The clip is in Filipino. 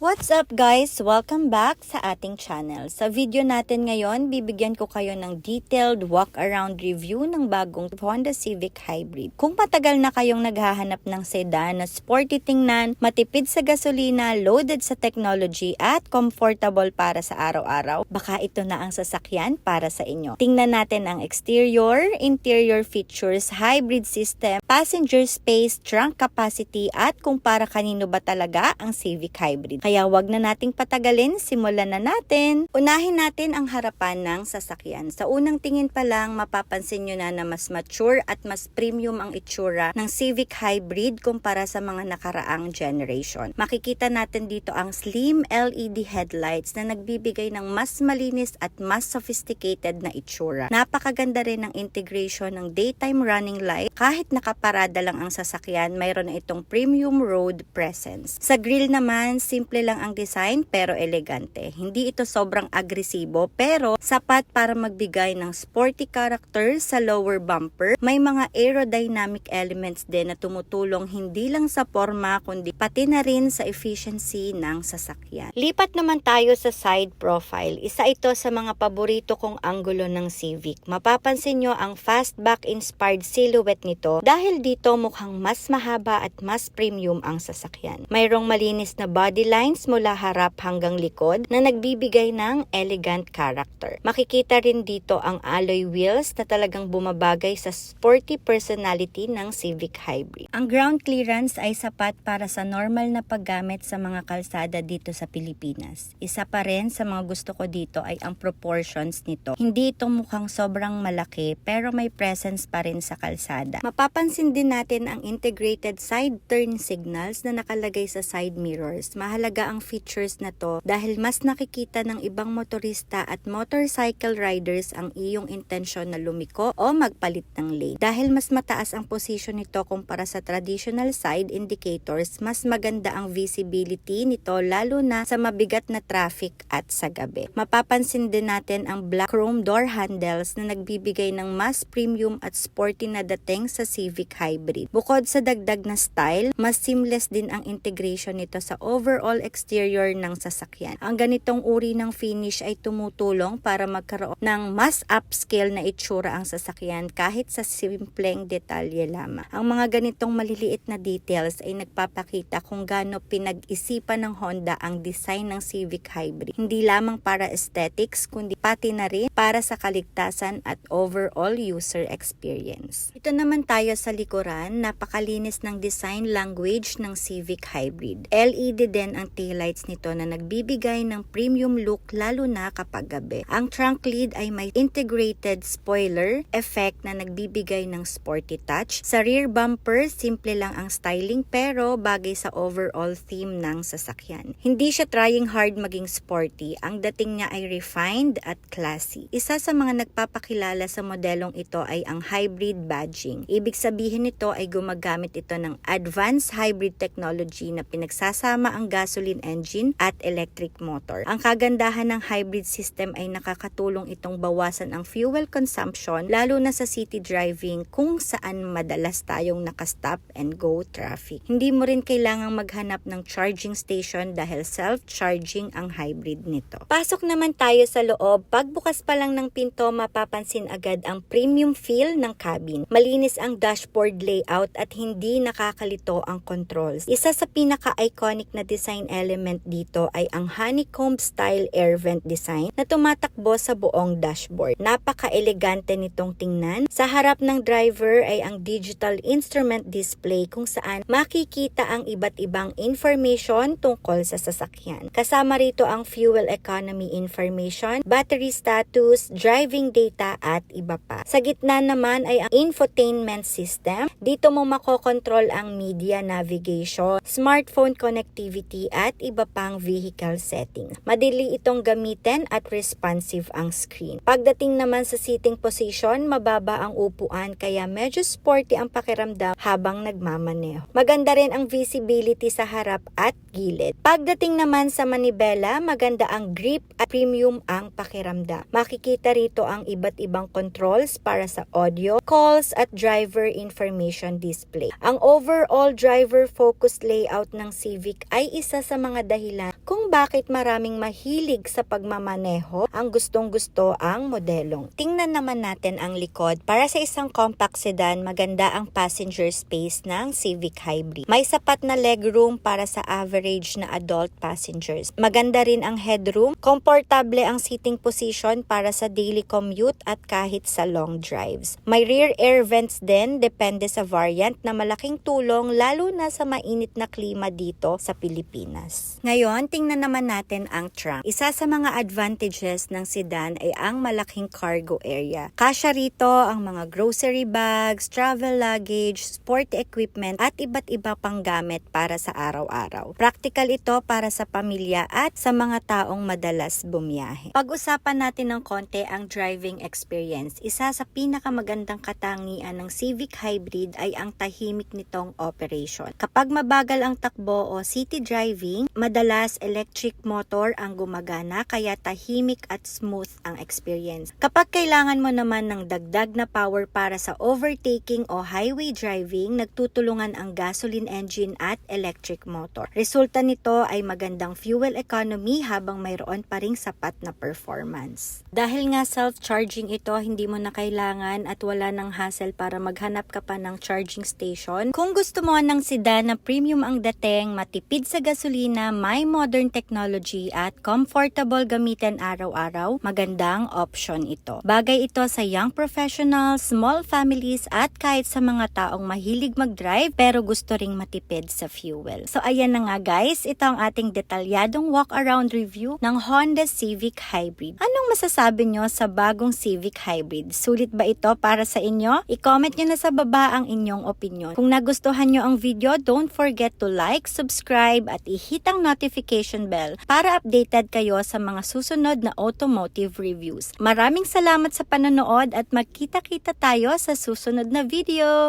What's up guys? Welcome back sa ating channel. Sa video natin ngayon, bibigyan ko kayo ng detailed walk-around review ng bagong Honda Civic Hybrid. Kung matagal na kayong naghahanap ng sedan na sporty tingnan, matipid sa gasolina, loaded sa technology at comfortable para sa araw-araw, baka ito na ang sasakyan para sa inyo. Tingnan natin ang exterior, interior features, hybrid system, passenger space, trunk capacity at kung para kanino ba talaga ang Civic Hybrid. Kaya wag na nating patagalin, simulan na natin. Unahin natin ang harapan ng sasakyan. Sa unang tingin pa lang, mapapansin nyo na mas mature at mas premium ang itsura ng Civic Hybrid kumpara sa mga nakaraang generation. Makikita natin dito ang slim LED headlights na nagbibigay ng mas malinis at mas sophisticated na itsura. Napakaganda rin ng integration ng daytime running light. Kahit nakaparada lang ang sasakyan, mayroon na itong premium road presence. Sa grille naman, simple lang ang design pero elegante. Hindi ito sobrang agresibo pero sapat para magbigay ng sporty character sa lower bumper. May mga aerodynamic elements din na tumutulong hindi lang sa forma kundi pati na rin sa efficiency ng sasakyan. Lipat naman tayo sa side profile. Isa ito sa mga paborito kong anggulo ng Civic. Mapapansin nyo ang fastback inspired silhouette nito dahil dito mukhang mas mahaba at mas premium ang sasakyan. Mayroong malinis na body lines mula harap hanggang likod na nagbibigay ng elegant character. Makikita rin dito ang alloy wheels na talagang bumabagay sa sporty personality ng Civic Hybrid. Ang ground clearance ay sapat para sa normal na paggamit sa mga kalsada dito sa Pilipinas. Isa pa rin sa mga gusto ko dito ay ang proportions nito. Hindi ito mukhang sobrang malaki pero may presence pa rin sa kalsada. Mapapansin din natin ang integrated side turn signals na nakalagay sa side mirrors. Mahalaga ang features na to dahil mas nakikita ng ibang motorista at motorcycle riders ang iyong intensyon na lumiko o magpalit ng lane. Dahil mas mataas ang position nito kumpara sa traditional side indicators, mas maganda ang visibility nito lalo na sa mabigat na traffic at sa gabi. Mapapansin din natin ang black chrome door handles na nagbibigay ng mas premium at sporty na dating sa Civic Hybrid. Bukod sa dagdag na style, mas seamless din ang integration nito sa overall exterior ng sasakyan. Ang ganitong uri ng finish ay tumutulong para magkaroon ng mas upscale na itsura ang sasakyan kahit sa simpleng detalye lamang. Ang mga ganitong maliliit na details ay nagpapakita kung gaano pinag-isipan ng Honda ang design ng Civic Hybrid. Hindi lamang para aesthetics kundi pati na rin para sa kaligtasan at overall user experience. Ito naman tayo sa likuran, napakalinis ng design language ng Civic Hybrid. LED din ang taillights nito na nagbibigay ng premium look lalo na kapag gabi. Ang trunk lid ay may integrated spoiler effect na nagbibigay ng sporty touch. Sa rear bumper, simple lang ang styling pero bagay sa overall theme ng sasakyan. Hindi siya trying hard maging sporty. Ang dating niya ay refined at classy. Isa sa mga nagpapakilala sa modelong ito ay ang hybrid badging. Ibig sabihin nito ay gumagamit ito ng advanced hybrid technology na pinagsasama ang gasoline engine at electric motor. Ang kagandahan ng hybrid system ay nakakatulong itong bawasan ang fuel consumption lalo na sa city driving kung saan madalas tayong nakastop and go traffic. Hindi mo rin kailangang maghanap ng charging station dahil self-charging ang hybrid nito. Pasok naman tayo sa loob. Pagbukas pa lang ng pinto, mapapansin agad ang premium feel ng cabin. Malinis ang dashboard layout at hindi nakakalito ang controls. Isa sa pinaka-iconic na design element dito ay ang honeycomb style air vent design na tumatakbo sa buong dashboard. Napaka-elegante nitong tingnan. Sa harap ng driver ay ang digital instrument display kung saan makikita ang iba't ibang information tungkol sa sasakyan. Kasama rito ang fuel economy information, battery status, driving data at iba pa. Sa gitna naman ay ang infotainment system. Dito mo makokontrol ang media navigation, smartphone connectivity at iba pang vehicle setting. Madali itong gamitin at responsive ang screen. Pagdating naman sa seating position, mababa ang upuan kaya medyo sporty ang pakiramdam habang nagmamaneho. Maganda rin ang visibility sa harap at gilid. Pagdating naman sa manibela, maganda ang grip at premium ang pakiramdam. Makikita rito ang iba't ibang controls para sa audio, calls at driver information display. Ang overall driver focused layout ng Civic ay isa sa mga dahilan kung bakit maraming mahilig sa pagmamaneho ang gustong-gusto ang modelong. Tingnan naman natin ang likod. Para sa isang compact sedan, maganda ang passenger space ng Civic Hybrid. May sapat na legroom para sa average na adult passengers. Maganda rin ang headroom. Komportable ang seating position para sa daily commute at kahit sa long drives. May rear air vents din, depende sa variant, na malaking tulong lalo na sa mainit na klima dito sa Pilipinas. Ngayon, tingnan naman natin ang trunk. Isa sa mga advantages ng sedan ay ang malaking cargo area. Kasya rito ang mga grocery bags, travel luggage, sport equipment at iba't iba pang gamit para sa araw-araw. Practical ito para sa pamilya at sa mga taong madalas bumiyahe. Pag-usapan natin ng konti ang driving experience. Isa sa pinakamagandang katangian ng Civic Hybrid ay ang tahimik nitong operation. Kapag mabagal ang takbo o city driving, madalas electric motor ang gumagana kaya tahimik at smooth ang experience. Kapag kailangan mo naman ng dagdag na power para sa overtaking o highway driving, nagtutulungan ang gasoline engine at electric motor. Resulta nito ay magandang fuel economy habang mayroon pa ring sapat na performance. Dahil nga self-charging ito, hindi mo na kailangan at wala ng hassle para maghanap ka pa ng charging station. Kung gusto mo ng sedan na premium ang dating, matipid sa gasolina, may modern technology at comfortable gamitin araw-araw, magandang option ito. Bagay ito sa young professionals, small families at kahit sa mga taong mahilig mag-drive pero gusto ring matipid sa fuel. So ayan na nga guys, ito ang ating detalyadong walk-around review ng Honda Civic Hybrid. Anong masasabi nyo sa bagong Civic Hybrid? Sulit ba ito para sa inyo? I-comment nyo na sa baba ang inyong opinion. Kung nagustuhan nyo ang video, don't forget to like, subscribe at i-hit ang notification bell para updated kayo sa mga susunod na automotive reviews. Maraming salamat sa panonood at magkita-kita tayo sa susunod na video!